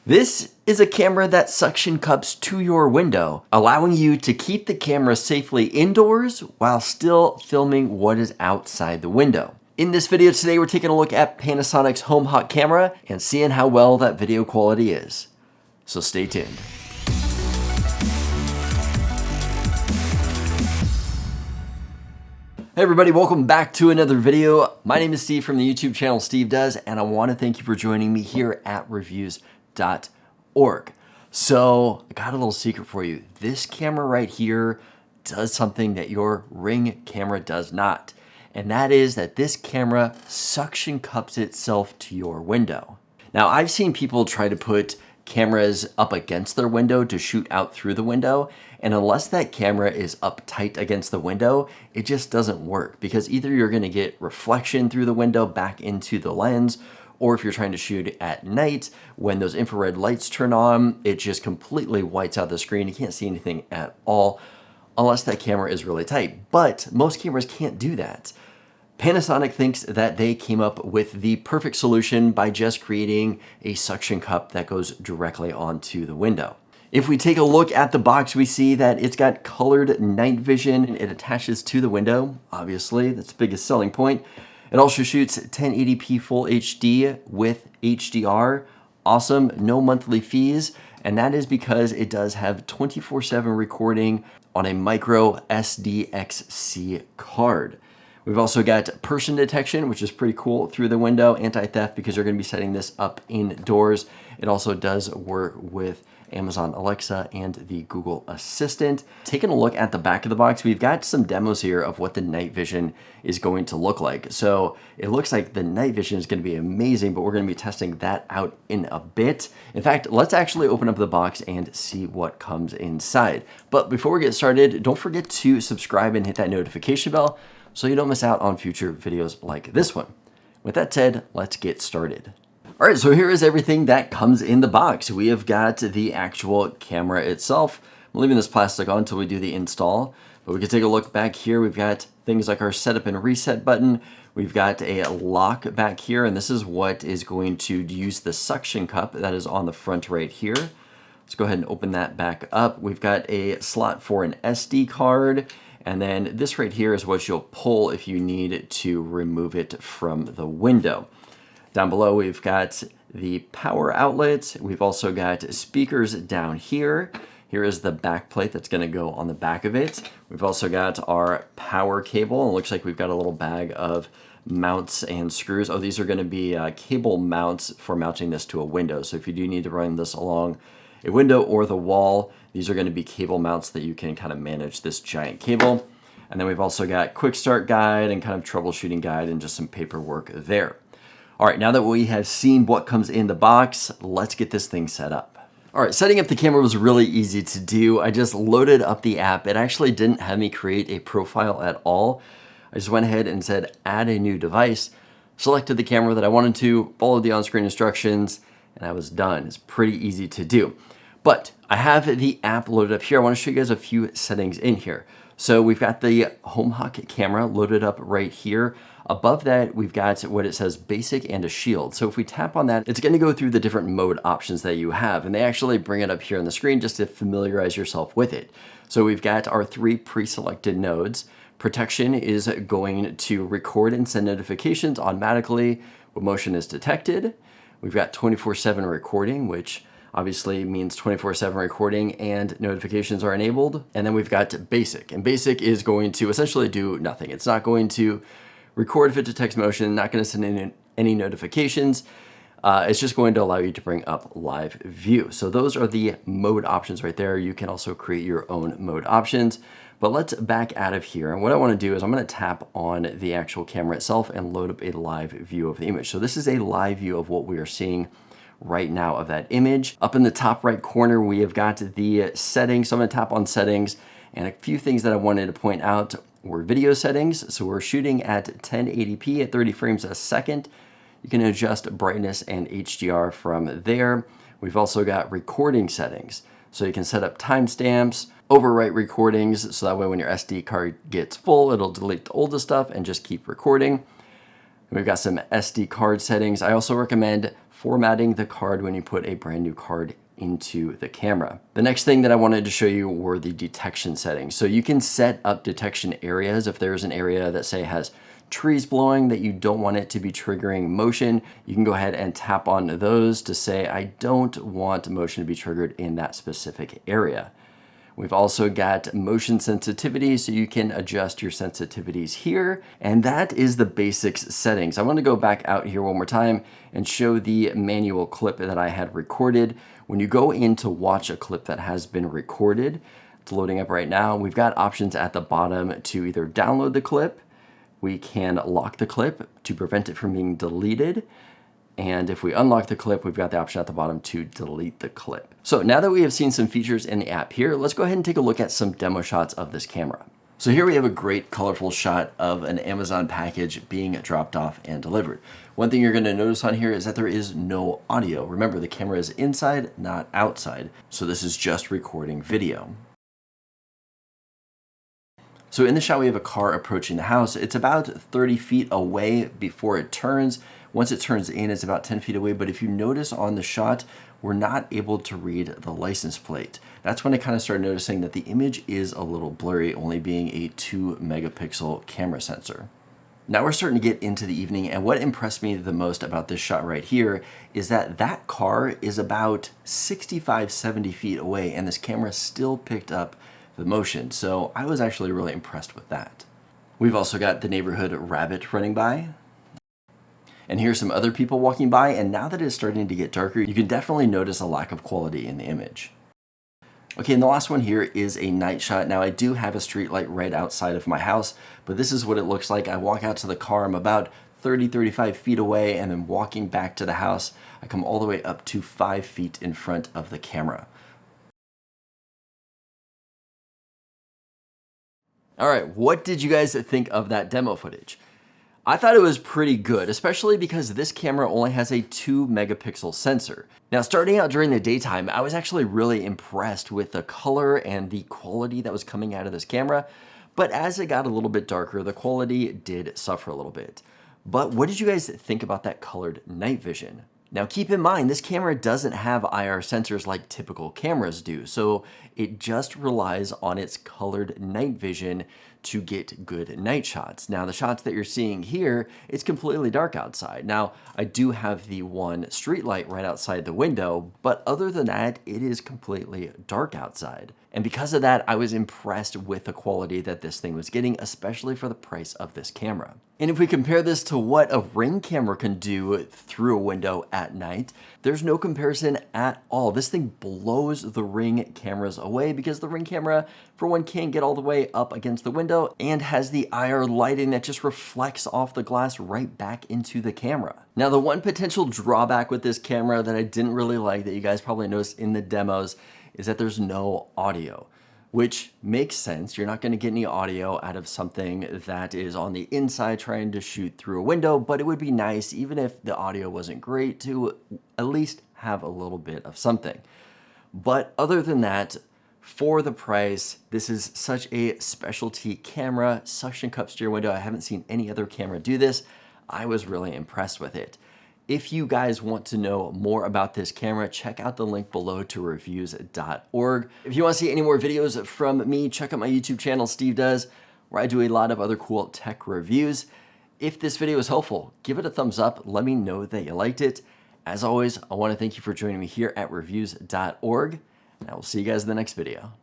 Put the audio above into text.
This is a camera that suction cups to your window, allowing you to keep the camera safely indoors while still filming what is outside the window. In this video today, we're taking a look at Panasonic's Homehawk camera and seeing how well that video quality is. So stay tuned. Hey everybody, welcome back to another video. My name is Steve from the YouTube channel Steve Does, and I want to thank you for joining me here at reviews.org. So I got a little secret for you. This camera right here does something that your Ring camera does not. And that is that this camera suction cups itself to your window. Now I've seen people try to put cameras up against their window to shoot out through the window. And unless that camera is up tight against the window, it just doesn't work because either you're gonna get reflection through the window back into the lens, or if you're trying to shoot at night, when those infrared lights turn on, it just completely whites out the screen. You can't see anything at all unless that camera is really tight. But most cameras can't do that. Panasonic thinks that they came up with the perfect solution by just creating a suction cup that goes directly onto the window. If we take a look at the box, we see that it's got colored night vision. It attaches to the window, obviously, that's the biggest selling point. It also shoots 1080p full HD with HDR. Awesome, no monthly fees. And that is because it does have 24/7 recording on a micro SDXC card. We've also got person detection, which is pretty cool through the window, anti-theft because you're gonna be setting this up indoors. It also does work with Amazon Alexa and the Google Assistant. Taking a look at the back of the box, we've got some demos here of what the night vision is going to look like. So it looks like the night vision is gonna be amazing, but we're gonna be testing that out in a bit. In fact, let's actually open up the box and see what comes inside. But before we get started, don't forget to subscribe and hit that notification bell so you don't miss out on future videos like this one. With that said, let's get started. All right, so here is everything that comes in the box. We have got the actual camera itself. I'm leaving this plastic on until we do the install, but we can take a look back here. We've got things like our setup and reset button. We've got a lock back here, and this is what is going to use the suction cup that is on the front right here. Let's go ahead and open that back up. We've got a slot for an SD card. And then this right here is what you'll pull if you need to remove it from the window. Down below, we've got the power outlet. We've also got speakers down here. Here is the back plate that's gonna go on the back of it. We've also got our power cable. It looks like we've got a little bag of mounts and screws. Oh, these are gonna be cable mounts for mounting this to a window. So if you do need to run this along a window or the wall, these are going to be cable mounts that you can kind of manage this giant cable. And then we've also got quick start guide and kind of troubleshooting guide and just some paperwork there. All right, now that we have seen what comes in the box, let's get this thing set up. All right, setting up the camera was really easy to do. I just loaded up the app. It actually didn't have me create a profile at all. I just went ahead and said, add a new device, selected the camera that I wanted to, followed the on-screen instructions, and I was done. It's pretty easy to do. But I have the app loaded up here. I want to show you guys a few settings in here. So we've got the Homehawk camera loaded up right here. Above that, we've got what it says basic and a shield. So if we tap on that, it's going to go through the different mode options that you have. And they actually bring it up here on the screen just to familiarize yourself with it. So we've got our 3 pre-selected nodes. Protection is going to record and send notifications automatically when motion is detected. We've got 24/7 recording, which obviously means 24/7 recording and notifications are enabled. And then we've got basic, and basic is going to essentially do nothing. It's not going to record if it detects motion, not going to send in any notifications. It's just going to allow you to bring up live view. So those are the mode options right there. You can also create your own mode options. But let's back out of here. And what I want to do is I'm going to tap on the actual camera itself and load up a live view of the image. So this is a live view of what we are seeing right now of that image. Up in the top right corner, we have got the settings. So I'm going to tap on settings, and a few things that I wanted to point out were video settings. So we're shooting at 1080p at 30 frames a second. You can adjust brightness and HDR from there. We've also got recording settings. So you can set up timestamps, overwrite recordings, so that way when your SD card gets full, it'll delete the oldest stuff and just keep recording. We've got some SD card settings. I also recommend formatting the card when you put a brand new card into the camera. The next thing that I wanted to show you were the detection settings. So you can set up detection areas. If there's an area that say has trees blowing that you don't want it to be triggering motion, you can go ahead and tap on those to say, I don't want motion to be triggered in that specific area. We've also got motion sensitivity, so you can adjust your sensitivities here. And that is the basics settings. I want to go back out here one more time and show the manual clip that I had recorded. When you go in to watch a clip that has been recorded, it's loading up right now. We've got options at the bottom to either download the clip, we can lock the clip to prevent it from being deleted. And if we unlock the clip, we've got the option at the bottom to delete the clip. So now that we have seen some features in the app here, let's go ahead and take a look at some demo shots of this camera. So here we have a great colorful shot of an Amazon package being dropped off and delivered. One thing you're going to notice on here is that there is no audio. Remember, the camera is inside, not outside. So this is just recording video. So in the shot, we have a car approaching the house. It's about 30 feet away before it turns. Once it turns in, it's about 10 feet away. But if you notice on the shot, we're not able to read the license plate. That's when I kind of started noticing that the image is a little blurry, only being a 2 megapixel camera sensor. Now we're starting to get into the evening, and what impressed me the most about this shot right here is that that car is about 65, 70 feet away, and this camera still picked up the motion. So I was actually really impressed with that. We've also got the neighborhood rabbit running by. And here's some other people walking by, and now that it's starting to get darker, you can definitely notice a lack of quality in the image. Okay, and the last one here is a night shot. Now I do have a street light right outside of my house, but this is what it looks like. I walk out to the car, I'm about 30, 35 feet away, and then walking back to the house, I come all the way up to 5 feet in front of the camera. All right, what did you guys think of that demo footage? I thought it was pretty good, especially because this camera only has a 2 megapixel sensor. Now, starting out during the daytime, I was actually really impressed with the color and the quality that was coming out of this camera. But as it got a little bit darker, the quality did suffer a little bit. But what did you guys think about that colored night vision? Now keep in mind, this camera doesn't have IR sensors like typical cameras do, so it just relies on its colored night vision to get good night shots. Now the shots that you're seeing here, it's completely dark outside. Now I do have the one street light right outside the window, but other than that, it is completely dark outside. And because of that, I was impressed with the quality that this thing was getting, especially for the price of this camera. And if we compare this to what a Ring camera can do through a window at night, there's no comparison at all. This thing blows the Ring cameras away because the Ring camera, for one, can't get all the way up against the window and has the IR lighting that just reflects off the glass right back into the camera. Now, the one potential drawback with this camera that I didn't really like, that you guys probably noticed in the demos, is that there's no audio, which makes sense. You're not going to get any audio out of something that is on the inside trying to shoot through a window, but it would be nice, even if the audio wasn't great, to at least have a little bit of something. But other than that, for the price, this is such a specialty camera, suction cup steer window. I haven't seen any other camera do this. I was really impressed with it. If you guys want to know more about this camera, check out the link below to reviews.org. If you want to see any more videos from me, check out my YouTube channel, Steve Does, where I do a lot of other cool tech reviews. If this video was helpful, give it a thumbs up. Let me know that you liked it. As always, I want to thank you for joining me here at reviews.org, and I will see you guys in the next video.